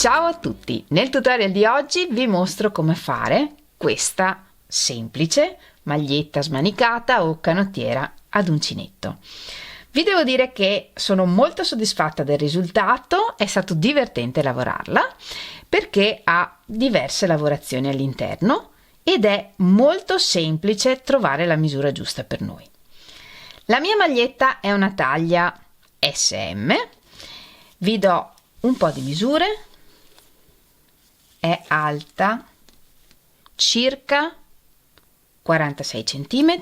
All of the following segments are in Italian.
Ciao a tutti! Nel tutorial di oggi vi mostro come fare questa semplice maglietta smanicata o canottiera ad uncinetto. Vi devo dire che sono molto soddisfatta del risultato, è stato divertente lavorarla perché ha diverse lavorazioni all'interno ed è molto semplice trovare la misura giusta per noi. La mia maglietta è una taglia SM, vi do un po' di misure. È alta circa 46 cm,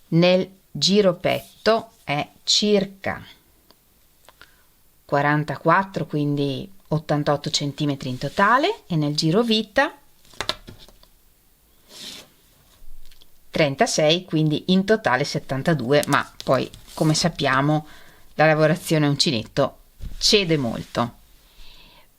nel giro petto è circa 44, quindi 88 cm in totale, e nel giro vita 36, quindi in totale 72, ma poi come sappiamo la lavorazione a uncinetto cede molto.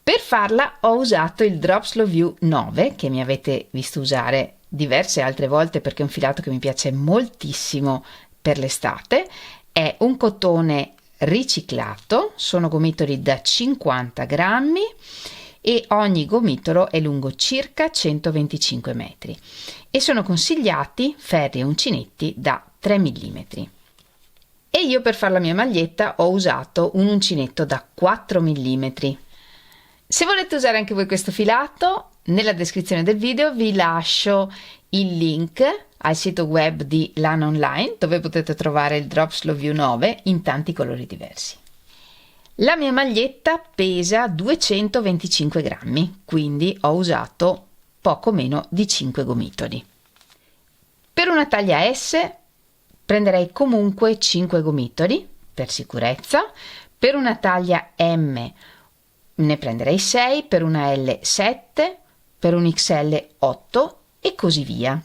Per farla ho usato il Drop Slow View 9, che mi avete visto usare diverse altre volte perché è un filato che mi piace moltissimo per l'estate. È un cotone riciclato, sono gomitoli da 50 grammi e ogni gomitolo è lungo circa 125 metri e sono consigliati ferri e uncinetti da 3 mm. E io per fare la mia maglietta ho usato un uncinetto da 4 mm. Se volete usare anche voi questo filato, nella descrizione del video vi lascio il link al sito web di Lana Online, dove potete trovare il Drop Slow View 9 in tanti colori diversi. La mia maglietta pesa 225 grammi, quindi ho usato poco meno di 5 gomitoli. Per una taglia S prenderei comunque 5 gomitoli, per sicurezza. Per una taglia M ne prenderei 6, per una L 7, per un XL 8 e così via.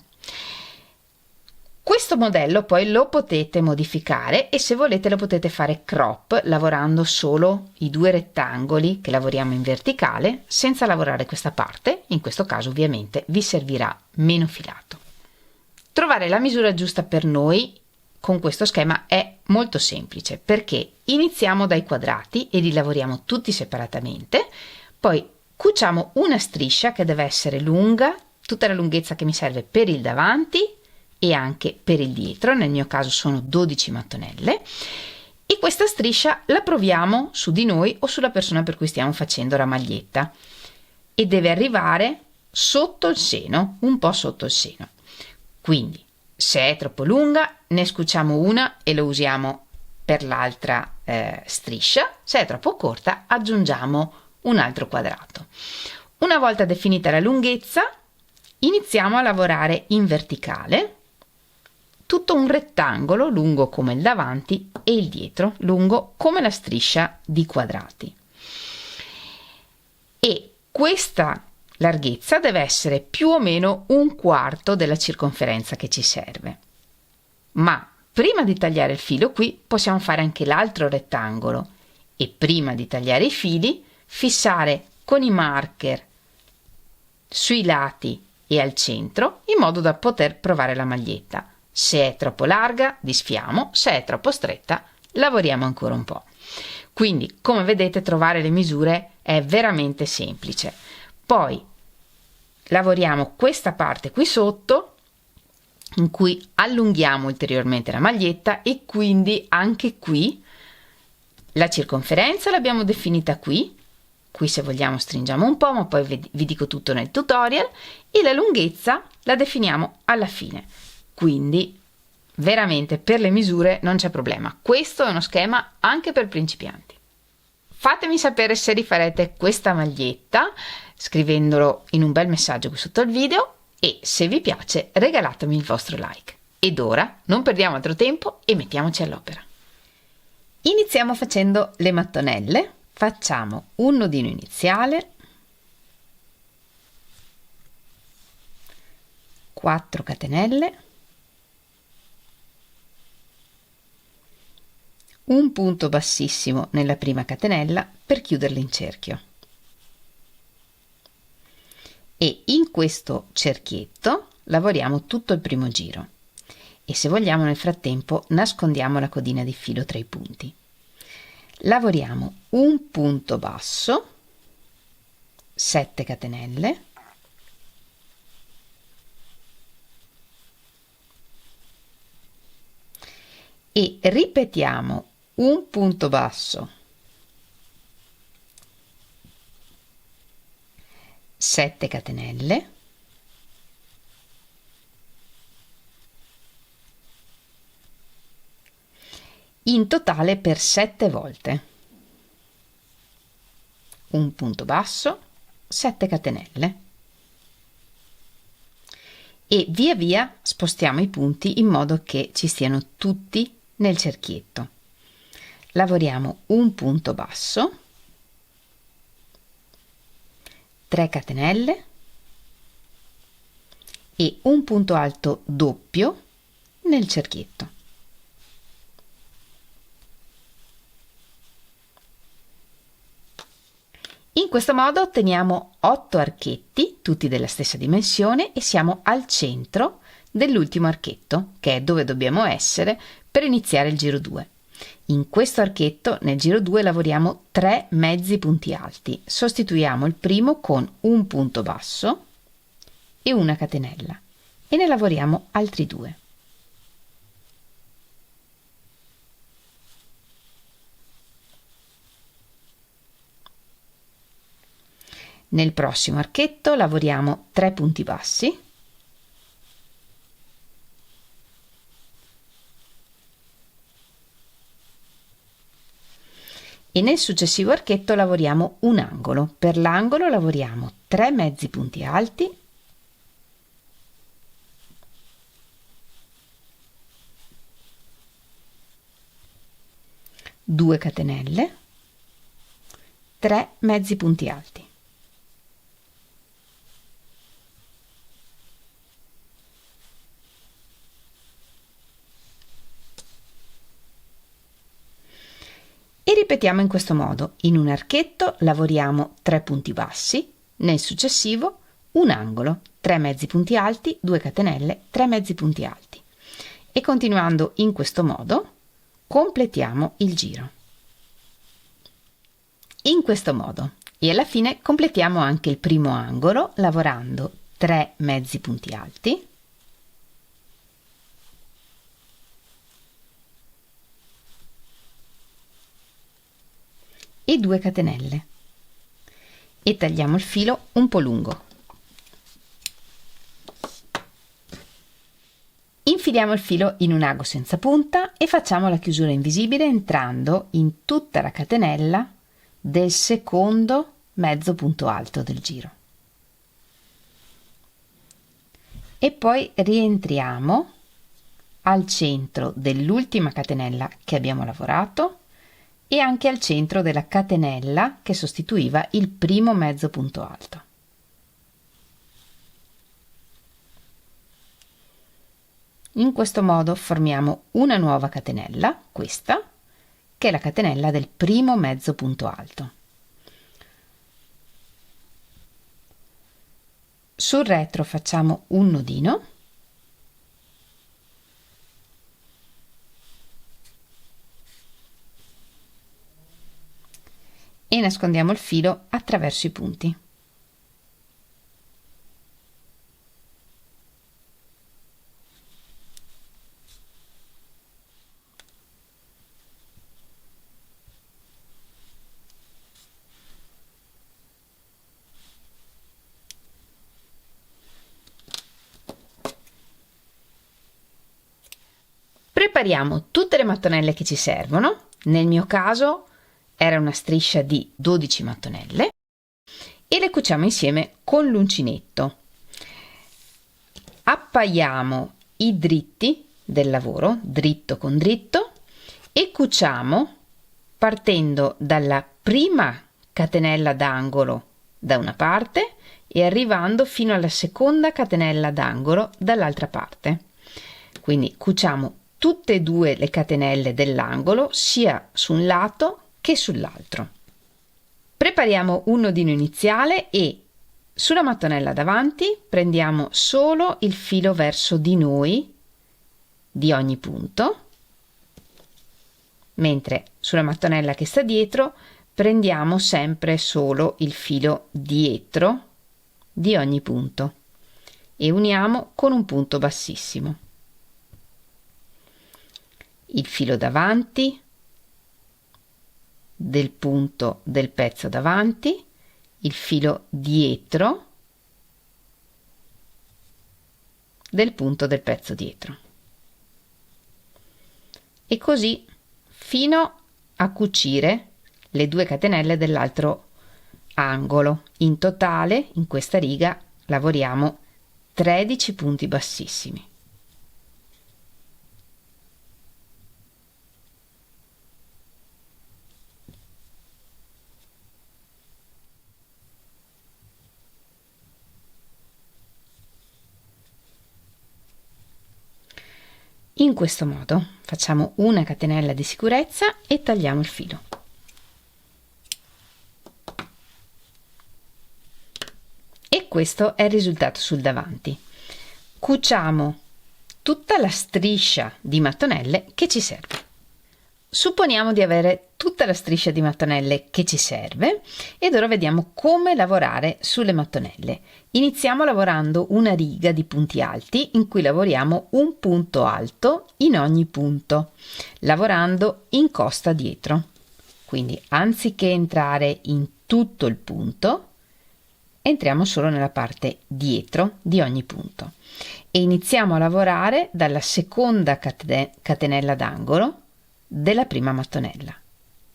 Questo modello poi lo potete modificare e se volete lo potete fare crop lavorando solo i due rettangoli che lavoriamo in verticale senza lavorare questa parte. In questo caso ovviamente vi servirà meno filato. Trovare la misura giusta per noi con questo schema è molto semplice perché iniziamo dai quadrati e li lavoriamo tutti separatamente, poi cuciamo una striscia che deve essere lunga, tutta la lunghezza che mi serve per il davanti e anche per il dietro, nel mio caso sono 12 mattonelle, e questa striscia la proviamo su di noi o sulla persona per cui stiamo facendo la maglietta e deve arrivare sotto il seno, un po' sotto il seno. Quindi se è troppo lunga ne scuciamo una e lo usiamo per l'altra striscia, se è troppo corta aggiungiamo un altro quadrato. Una volta definita la lunghezza iniziamo a lavorare in verticale tutto un rettangolo lungo come il davanti e il dietro lungo come la striscia di quadrati, e questa larghezza deve essere più o meno un quarto della circonferenza che ci serve. Ma prima di tagliare il filo qui possiamo fare anche l'altro rettangolo e prima di tagliare i fili fissare con i marker sui lati e al centro in modo da poter provare la maglietta. Se è troppo larga disfiamo, se è troppo stretta lavoriamo ancora un po'. Quindi come vedete trovare le misure è veramente semplice. Poi lavoriamo questa parte qui sotto in cui allunghiamo ulteriormente la maglietta e quindi anche qui la circonferenza l'abbiamo definita qui se vogliamo stringiamo un po', ma poi vi dico tutto nel tutorial, e la lunghezza la definiamo alla fine. Quindi veramente per le misure non c'è problema, questo è uno schema anche per principianti. Fatemi sapere se rifarete questa maglietta scrivendolo in un bel messaggio qui sotto il video e se vi piace regalatemi il vostro like. Ed ora non perdiamo altro tempo e mettiamoci all'opera. Iniziamo facendo le mattonelle. Facciamo un nodino iniziale, 4 catenelle, un punto bassissimo nella prima catenella per chiuderla in cerchio, e in questo cerchietto lavoriamo tutto il primo giro e se vogliamo nel frattempo nascondiamo la codina di filo tra i punti. lavoriamo un punto basso, 7 catenelle, e ripetiamo un punto basso, 7 catenelle, in totale per 7 volte. Un punto basso, 7 catenelle, e via via spostiamo i punti in modo che ci stiano tutti nel cerchietto. Lavoriamo un punto basso, 3 catenelle e un punto alto doppio nel cerchietto. In questo modo otteniamo 8 archetti, tutti della stessa dimensione, e siamo al centro dell'ultimo archetto, che è dove dobbiamo essere per iniziare il giro 2. In questo archetto, nel giro 2, lavoriamo 3 mezzi punti alti. Sostituiamo il primo con un punto basso e una catenella e ne lavoriamo altri 2. Nel prossimo archetto lavoriamo 3 punti bassi, e nel successivo archetto lavoriamo un angolo. Per l'angolo lavoriamo 3 mezzi punti alti, due catenelle, 3 mezzi punti alti. E ripetiamo in questo modo. In un archetto lavoriamo 3 punti bassi, nel successivo un angolo, 3 mezzi punti alti, 2 catenelle, 3 mezzi punti alti. E continuando in questo modo completiamo il giro. In questo modo. E alla fine completiamo anche il primo angolo lavorando 3 mezzi punti alti, e 2 catenelle e tagliamo il filo un po' lungo. Infiliamo il filo in un ago senza punta e facciamo la chiusura invisibile entrando in tutta la catenella del secondo mezzo punto alto del giro. E poi rientriamo al centro dell'ultima catenella che abbiamo lavorato e anche al centro della catenella che sostituiva il primo mezzo punto alto. In questo modo formiamo una nuova catenella, questa, che è la catenella del primo mezzo punto alto. Sul retro facciamo un nodino e nascondiamo il filo attraverso i punti. Prepariamo tutte le mattonelle che ci servono. Nel mio caso era una striscia di 12 mattonelle e le cuciamo insieme con l'uncinetto. Appaiamo i dritti del lavoro, dritto con dritto, e cuciamo partendo dalla prima catenella d'angolo da una parte e arrivando fino alla seconda catenella d'angolo dall'altra parte. Quindi cuciamo tutte e due le catenelle dell'angolo sia su un lato che sull'altro. Prepariamo un nodino iniziale e sulla mattonella davanti prendiamo solo il filo verso di noi di ogni punto mentre sulla mattonella che sta dietro prendiamo sempre solo il filo dietro di ogni punto e uniamo con un punto bassissimo. Il filo davanti del punto del pezzo davanti, il filo dietro del punto del pezzo dietro. E così fino a cucire le 2 catenelle dell'altro angolo. In totale, in questa riga, lavoriamo 13 punti bassissimi. In questo modo facciamo una catenella di sicurezza e tagliamo il filo. E questo è il risultato sul davanti. Cuciamo tutta la striscia di mattonelle che ci serve. Supponiamo di avere tutta la striscia di mattonelle che ci serve ed ora vediamo come lavorare sulle mattonelle. Iniziamo lavorando una riga di punti alti in cui lavoriamo un punto alto in ogni punto, lavorando in costa dietro. Quindi anziché entrare in tutto il punto, entriamo solo nella parte dietro di ogni punto e iniziamo a lavorare dalla seconda catenella d'angolo della prima mattonella.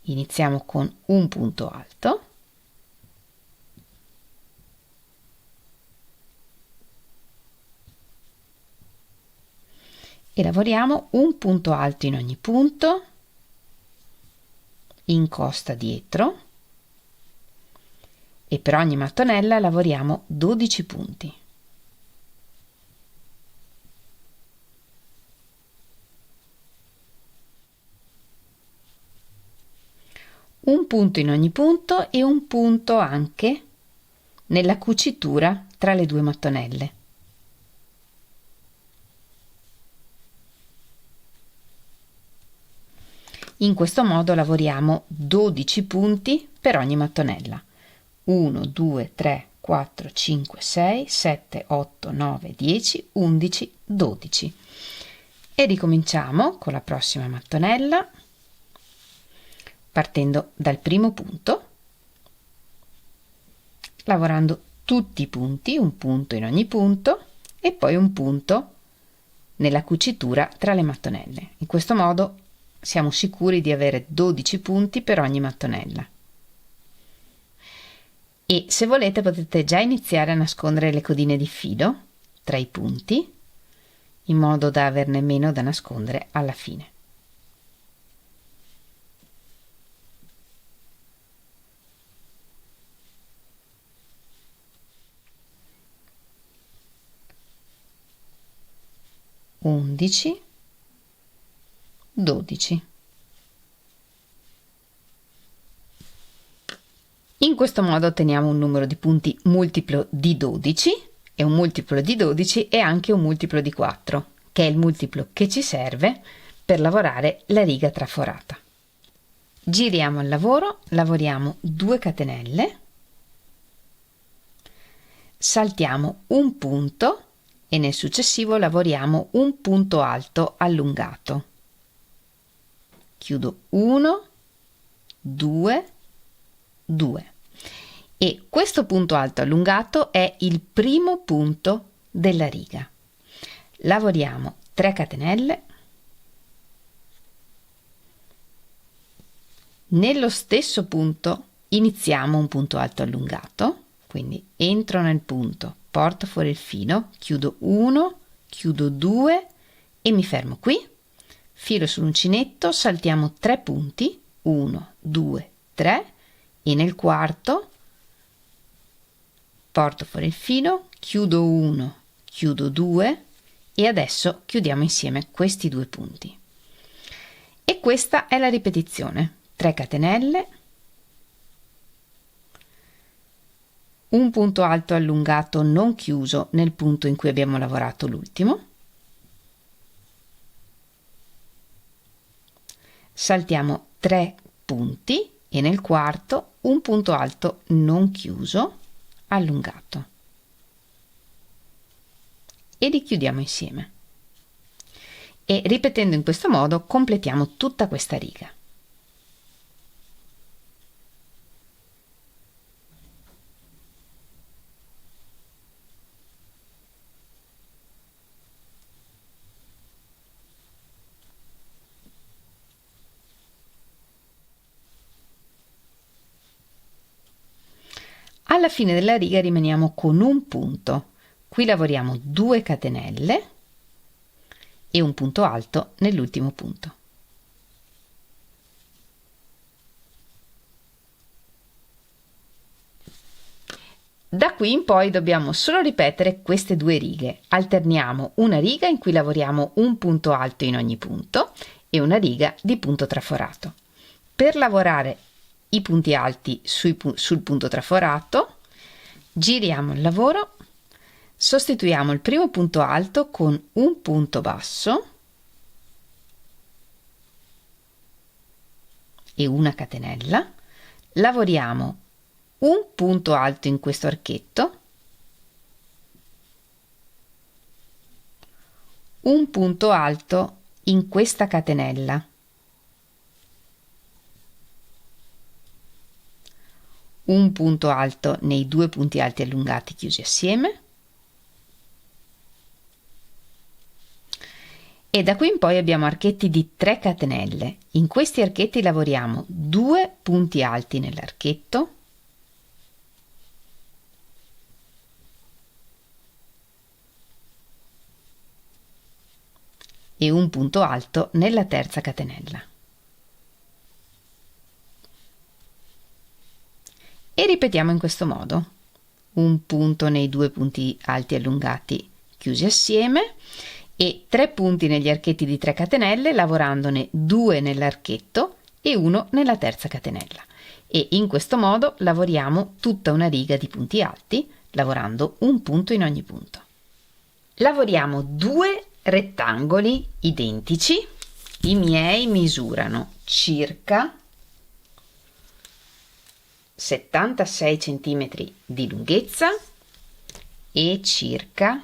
Iniziamo con un punto alto e lavoriamo un punto alto in ogni punto, in costa dietro, e per ogni mattonella lavoriamo 12 punti. Un punto in ogni punto e un punto anche nella cucitura tra le 2 mattonelle. In questo modo lavoriamo 12 punti per ogni mattonella. 1, 2, 3, 4, 5, 6, 7, 8, 9, 10, 11, 12. E ricominciamo con la prossima mattonella, partendo dal primo punto, lavorando tutti i punti, un punto in ogni punto e poi un punto nella cucitura tra le mattonelle. In questo modo siamo sicuri di avere 12 punti per ogni mattonella. E se volete potete già iniziare a nascondere le codine di filo tra i punti, in modo da averne meno da nascondere alla fine. Undici, 12. In questo modo otteniamo un numero di punti multiplo di 12 e un multiplo di 12 è anche un multiplo di 4, che è il multiplo che ci serve per lavorare la riga traforata. Giriamo il lavoro, lavoriamo 2 catenelle, saltiamo un punto e nel successivo lavoriamo un punto alto allungato. Chiudo 1, 2, 2 e questo punto alto allungato è il primo punto della riga. Lavoriamo 3 catenelle, nello stesso punto iniziamo un punto alto allungato, quindi entro nel punto, porto fuori il filo, chiudo 1, chiudo 2 e mi fermo qui, filo sull'uncinetto, saltiamo 3 punti, 1, 2, 3 e nel quarto porto fuori il filo, chiudo 1, chiudo 2 e adesso chiudiamo insieme questi 2 punti. E questa è la ripetizione: 3 catenelle, un punto alto allungato non chiuso nel punto in cui abbiamo lavorato l'ultimo, saltiamo 3 punti e nel quarto un punto alto non chiuso allungato e li chiudiamo insieme, e ripetendo in questo modo completiamo tutta questa riga. Alla fine della riga rimaniamo con un punto. Qui lavoriamo 2 catenelle e un punto alto nell'ultimo punto. Da qui in poi dobbiamo solo ripetere queste 2 righe. Alterniamo una riga in cui lavoriamo un punto alto in ogni punto e una riga di punto traforato. Per lavorare i punti alti sul punto traforato, giriamo il lavoro, sostituiamo il primo punto alto con un punto basso e una catenella, lavoriamo un punto alto in questo archetto, un punto alto in questa catenella, un punto alto nei 2 punti alti allungati chiusi assieme, e da qui in poi abbiamo archetti di 3 catenelle. In questi archetti lavoriamo 2 punti alti nell'archetto, e un punto alto nella terza catenella. E ripetiamo in questo modo: un punto nei 2 punti alti allungati chiusi assieme e 3 punti negli archetti di 3 catenelle, lavorandone 2 nell'archetto e 1 nella terza catenella, e in questo modo lavoriamo tutta una riga di punti alti lavorando un punto in ogni punto. Lavoriamo 2 rettangoli identici. I miei misurano circa 76 cm di lunghezza e circa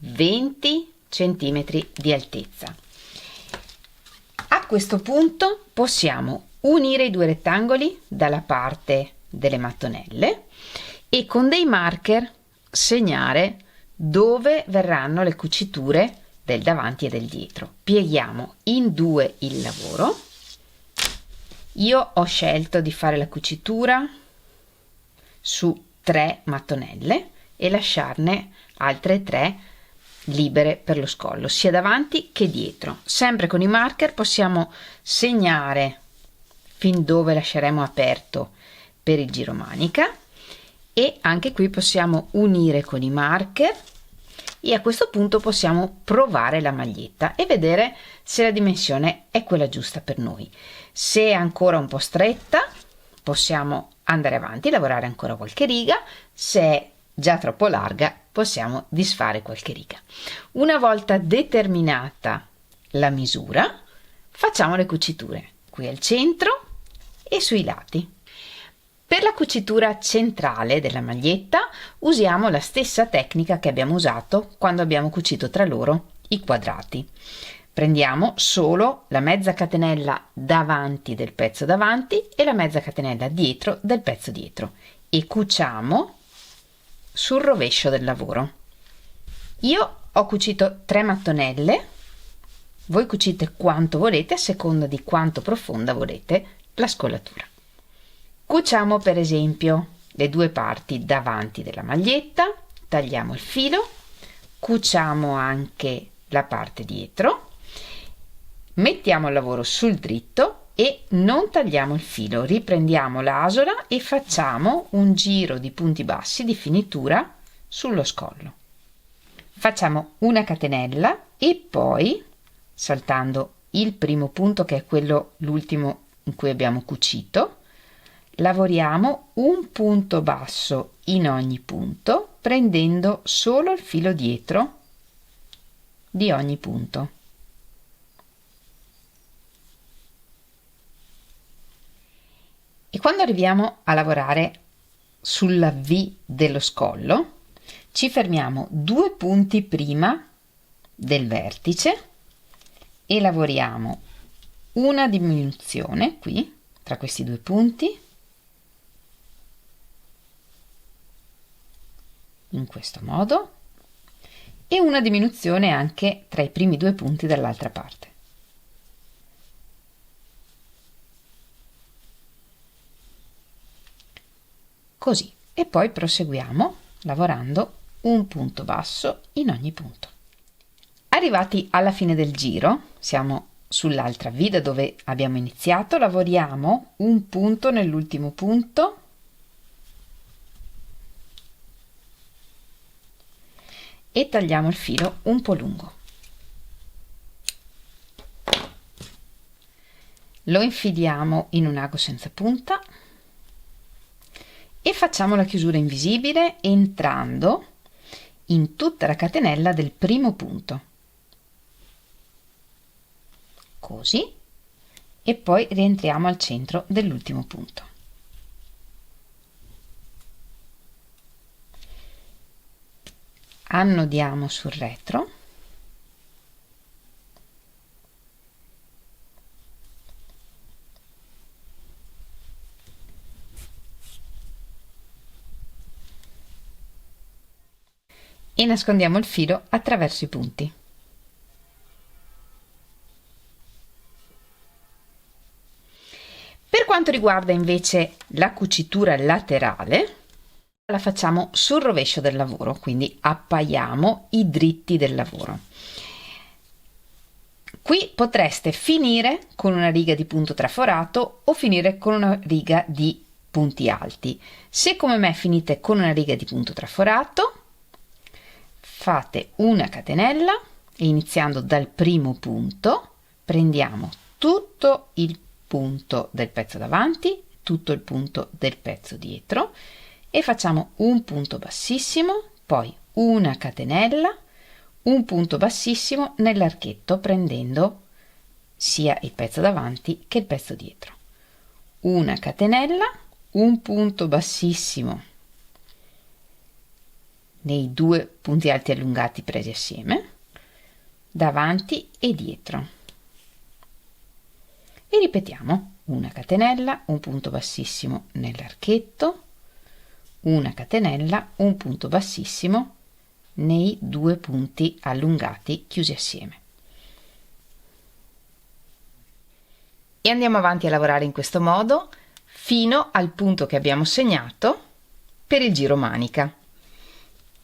20 cm di altezza. A questo punto possiamo unire i 2 rettangoli dalla parte delle mattonelle e con dei marker segnare dove verranno le cuciture del davanti e del dietro. Pieghiamo in 2 il lavoro. Io ho scelto di fare la cucitura su 3 mattonelle e lasciarne altre 3 libere per lo scollo, sia davanti che dietro. Sempre con i marker possiamo segnare fin dove lasceremo aperto per il giromanica, e anche qui possiamo unire con i marker, e a questo punto possiamo provare la maglietta e vedere se la dimensione è quella giusta per noi. Se è ancora un po' stretta possiamo andare avanti, lavorare ancora qualche riga. Se è già troppo larga possiamo disfare qualche riga. Una volta determinata la misura, facciamo le cuciture qui al centro e sui lati. Per la cucitura centrale della maglietta usiamo la stessa tecnica che abbiamo usato quando abbiamo cucito tra loro i quadrati. Prendiamo solo la mezza catenella davanti del pezzo davanti e la mezza catenella dietro del pezzo dietro e cuciamo sul rovescio del lavoro. Io ho cucito 3 mattonelle, voi cucite quanto volete a seconda di quanto profonda volete la scollatura. Cuciamo per esempio le 2 parti davanti della maglietta, tagliamo il filo, cuciamo anche la parte dietro, mettiamo il lavoro sul dritto e non tagliamo il filo, riprendiamo l'asola e facciamo un giro di punti bassi di finitura sullo scollo. Facciamo una catenella e poi, saltando il primo punto che è quello l'ultimo in cui abbiamo cucito, lavoriamo un punto basso in ogni punto, prendendo solo il filo dietro di ogni punto. E quando arriviamo a lavorare sulla V dello scollo, ci fermiamo 2 punti prima del vertice e lavoriamo una diminuzione qui tra questi 2 punti, in questo modo, e una diminuzione anche tra i primi 2 punti dall'altra parte. Così, e poi proseguiamo lavorando un punto basso in ogni punto. Arrivati alla fine del giro, siamo sull'altra V da dove abbiamo iniziato, lavoriamo un punto nell'ultimo punto e tagliamo il filo un po' lungo. Lo infiliamo in un ago senza punta e facciamo la chiusura invisibile entrando in tutta la catenella del primo punto, così, e poi rientriamo al centro dell'ultimo punto. Annodiamo sul retro e nascondiamo il filo attraverso i punti. Per quanto riguarda invece la cucitura laterale, la facciamo sul rovescio del lavoro, quindi appaiamo i dritti del lavoro. Qui potreste finire con una riga di punto traforato o finire con una riga di punti alti. Se come me finite con una riga di punto traforato, fate una catenella e iniziando dal primo punto prendiamo tutto il punto del pezzo davanti, tutto il punto del pezzo dietro e facciamo un punto bassissimo, poi una catenella, un punto bassissimo nell'archetto prendendo sia il pezzo davanti che il pezzo dietro, una catenella, un punto bassissimo nei 2 punti alti allungati presi assieme, davanti e dietro, e ripetiamo una catenella, un punto bassissimo nell'archetto, una catenella, un punto bassissimo nei 2 punti allungati chiusi assieme. E andiamo avanti a lavorare in questo modo fino al punto che abbiamo segnato per il giro manica.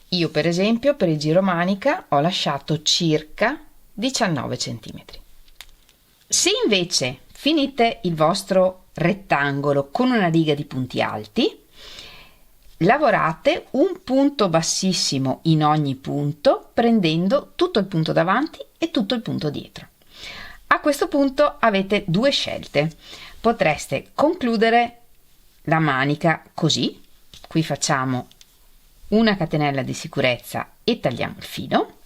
Io per esempio per il giro manica ho lasciato circa 19 cm. Se invece finite il vostro rettangolo con una riga di punti alti, lavorate un punto bassissimo in ogni punto prendendo tutto il punto davanti e tutto il punto dietro. A questo punto avete 2 scelte. Potreste concludere la manica così, qui facciamo una catenella di sicurezza e tagliamo il filo,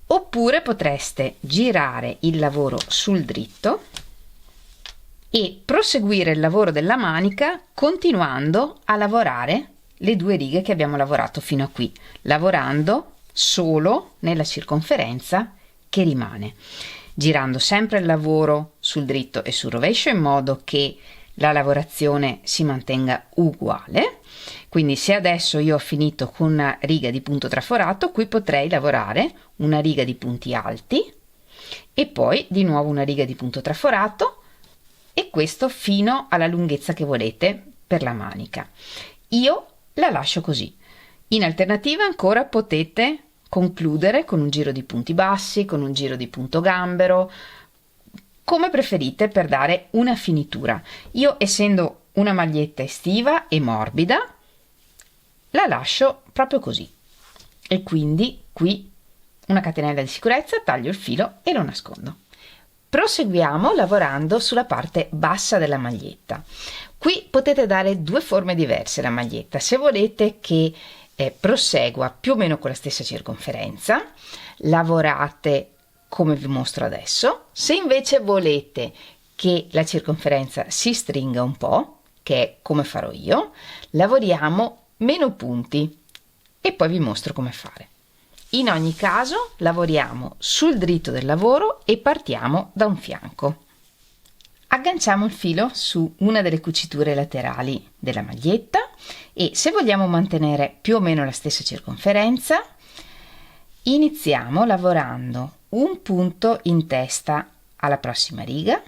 oppure potreste girare il lavoro sul dritto e proseguire il lavoro della manica continuando a lavorare le 2 righe che abbiamo lavorato fino a qui, lavorando solo nella circonferenza che rimane, girando sempre il lavoro sul dritto e sul rovescio in modo che la lavorazione si mantenga uguale. Quindi se adesso io ho finito con una riga di punto traforato, qui potrei lavorare una riga di punti alti e poi di nuovo una riga di punto traforato, e questo fino alla lunghezza che volete per la manica. Io la lascio così. In alternativa ancora potete concludere con un giro di punti bassi, con un giro di punto gambero, come preferite per dare una finitura. Io, essendo una maglietta estiva e morbida, la lascio proprio così, e quindi qui una catenella di sicurezza, taglio il filo e lo nascondo. Proseguiamo lavorando sulla parte bassa della maglietta. Qui potete dare 2 forme diverse alla maglietta. Se volete che prosegua più o meno con la stessa circonferenza, lavorate come vi mostro adesso. Se invece volete che la circonferenza si stringa un po', che è come farò io, lavoriamo meno punti e poi vi mostro come fare. In ogni caso lavoriamo sul dritto del lavoro e partiamo da un fianco. Agganciamo il filo su una delle cuciture laterali della maglietta e se vogliamo mantenere più o meno la stessa circonferenza, iniziamo lavorando un punto in testa alla prossima riga,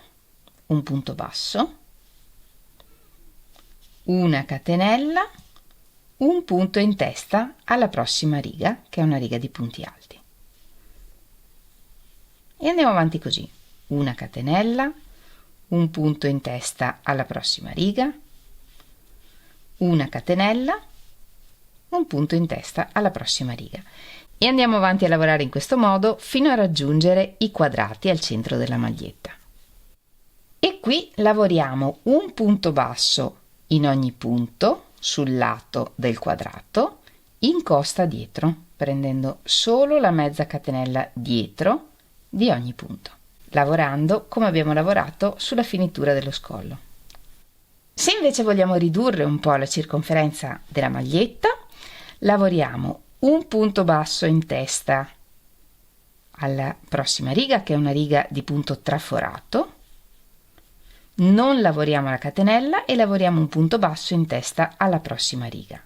un punto basso, una catenella, un punto in testa alla prossima riga, che è una riga di punti alti. E andiamo avanti così, una catenella, un punto in testa alla prossima riga, una catenella, un punto in testa alla prossima riga e andiamo avanti a lavorare in questo modo fino a raggiungere i quadrati al centro della maglietta. E qui lavoriamo un punto basso in ogni punto sul lato del quadrato, in costa dietro, prendendo solo la mezza catenella dietro di ogni punto, lavorando come abbiamo lavorato sulla finitura dello scollo. Se invece vogliamo ridurre un po' la circonferenza della maglietta, lavoriamo un punto basso in testa alla prossima riga, che è una riga di punto traforato, non lavoriamo la catenella e lavoriamo un punto basso in testa alla prossima riga,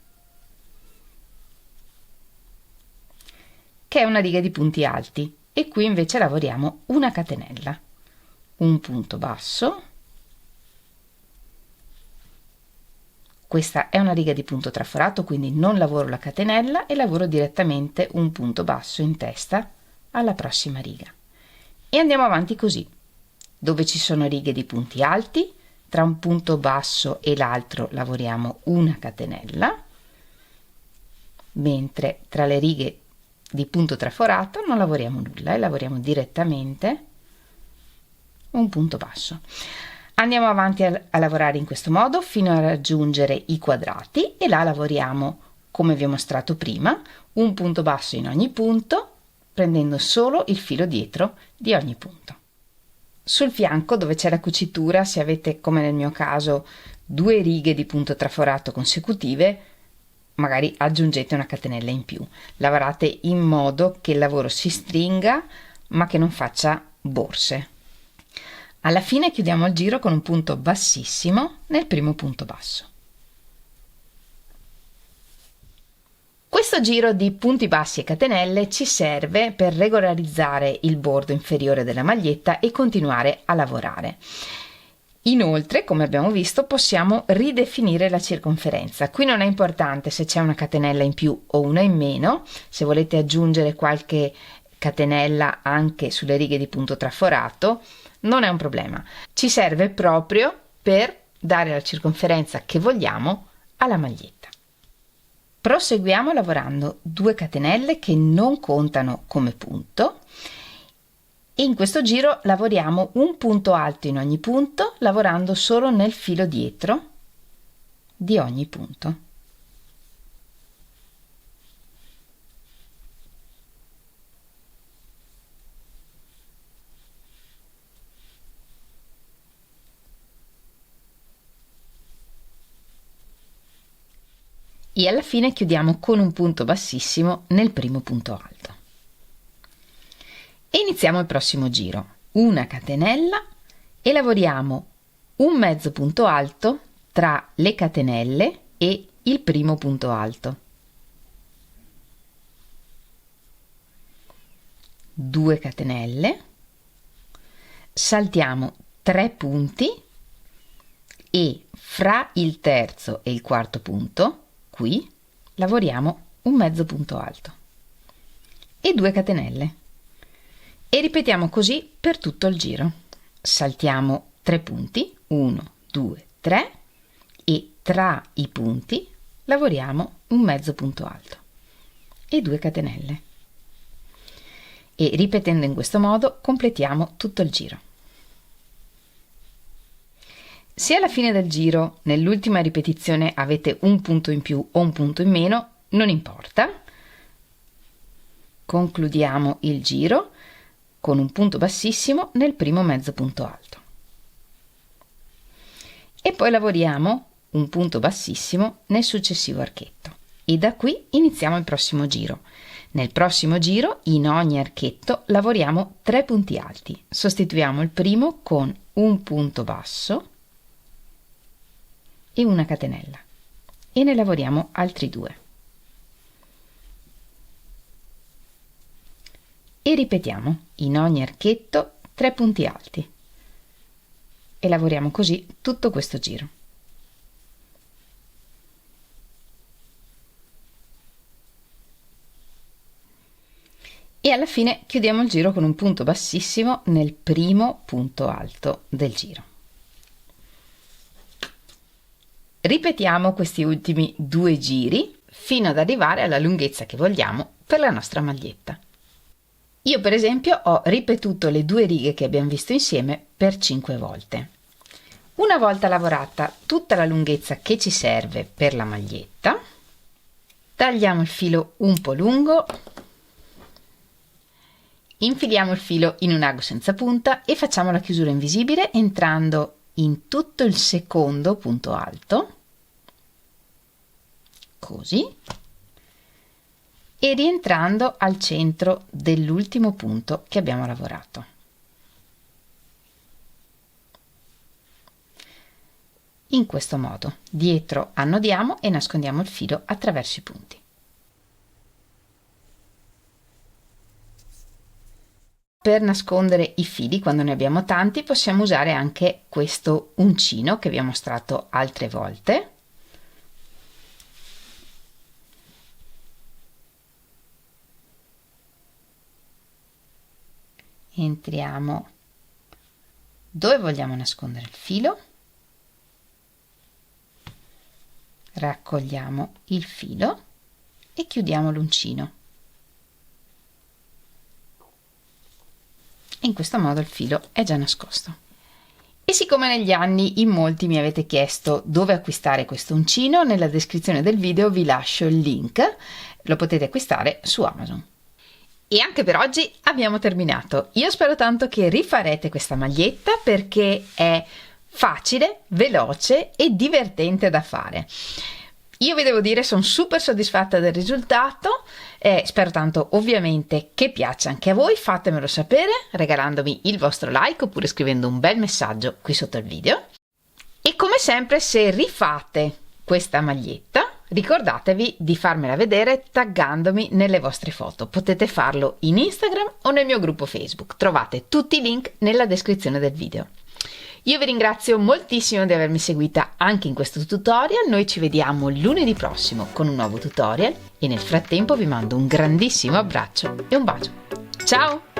che è una riga di punti alti, e qui invece lavoriamo una catenella, un punto basso, questa è una riga di punto traforato, quindi non lavoro la catenella e lavoro direttamente un punto basso in testa alla prossima riga. E andiamo avanti così, dove ci sono righe di punti alti, tra un punto basso e l'altro lavoriamo una catenella, mentre tra le righe di punto traforato non lavoriamo nulla e lavoriamo direttamente un punto basso. Andiamo avanti a lavorare in questo modo fino a raggiungere i quadrati e là lavoriamo, come vi ho mostrato prima, un punto basso in ogni punto, prendendo solo il filo dietro di ogni punto. Sul fianco dove c'è la cucitura, se avete, come nel mio caso, 2 righe di punto traforato consecutive, magari aggiungete una catenella in più. Lavorate in modo che il lavoro si stringa ma che non faccia borse. Alla fine chiudiamo il giro con un punto bassissimo nel primo punto basso. Questo giro di punti bassi e catenelle ci serve per regolarizzare il bordo inferiore della maglietta e continuare a lavorare. Inoltre, come abbiamo visto, possiamo ridefinire la circonferenza. Qui non è importante se c'è una catenella in più o una in meno. Se volete aggiungere qualche catenella anche sulle righe di punto traforato, non è un problema. Ci serve proprio per dare la circonferenza che vogliamo alla maglietta. Proseguiamo lavorando 2 catenelle che non contano come punto e in questo giro lavoriamo un punto alto in ogni punto, lavorando solo nel filo dietro di ogni punto. E alla fine chiudiamo con un punto bassissimo nel primo punto alto. E iniziamo il prossimo giro, una catenella e lavoriamo un mezzo punto alto tra le catenelle e il primo punto alto. 2 catenelle, saltiamo 3 punti e fra il terzo e il quarto punto, qui, lavoriamo un mezzo punto alto e 2 catenelle. E ripetiamo così per tutto il giro. Saltiamo 3 punti, 1, 2, 3 e tra i punti lavoriamo un mezzo punto alto e 2 catenelle. E ripetendo in questo modo completiamo tutto il giro. Se alla fine del giro, nell'ultima ripetizione, avete un punto in più o un punto in meno, non importa. Concludiamo il giro con un punto bassissimo nel primo mezzo punto alto. E poi lavoriamo un punto bassissimo nel successivo archetto e da qui iniziamo il prossimo giro. Nel prossimo giro in ogni archetto lavoriamo 3 punti alti, sostituiamo il primo con un punto basso e una catenella e ne lavoriamo altri 2 e ripetiamo in ogni archetto 3 punti alti e lavoriamo così tutto questo giro. E alla fine chiudiamo il giro con un punto bassissimo nel primo punto alto del giro. Ripetiamo questi ultimi 2 giri fino ad arrivare alla lunghezza che vogliamo per la nostra maglietta. Io per esempio ho ripetuto le 2 righe che abbiamo visto insieme per 5 volte. Una volta lavorata tutta la lunghezza che ci serve per la maglietta, tagliamo il filo un po' lungo, infiliamo il filo in un ago senza punta e facciamo la chiusura invisibile entrando in tutto il secondo punto alto, così, e rientrando al centro dell'ultimo punto che abbiamo lavorato. In questo modo, dietro annodiamo e nascondiamo il filo attraverso i punti. Per nascondere i fili, quando ne abbiamo tanti, possiamo usare anche questo uncino che vi ho mostrato altre volte. Entriamo dove vogliamo nascondere il filo, raccogliamo il filo e chiudiamo l'uncino. In questo modo il filo è già nascosto. E siccome negli anni in molti mi avete chiesto dove acquistare questo uncino, nella descrizione del video vi lascio il link, lo potete acquistare su Amazon. E anche per oggi abbiamo terminato. Io spero tanto che rifarete questa maglietta perché è facile, veloce e divertente da fare. Io vi devo dire, sono super soddisfatta del risultato e spero tanto ovviamente che piaccia anche a voi. Fatemelo sapere regalandomi il vostro like oppure scrivendo un bel messaggio qui sotto il video. E come sempre, se rifate questa maglietta, ricordatevi di farmela vedere taggandomi nelle vostre foto. Potete farlo in Instagram o nel mio gruppo Facebook. Trovate tutti i link nella descrizione del video. Io vi ringrazio moltissimo di avermi seguita anche in questo tutorial. Noi ci vediamo lunedì prossimo con un nuovo tutorial e nel frattempo vi mando un grandissimo abbraccio e un bacio. Ciao!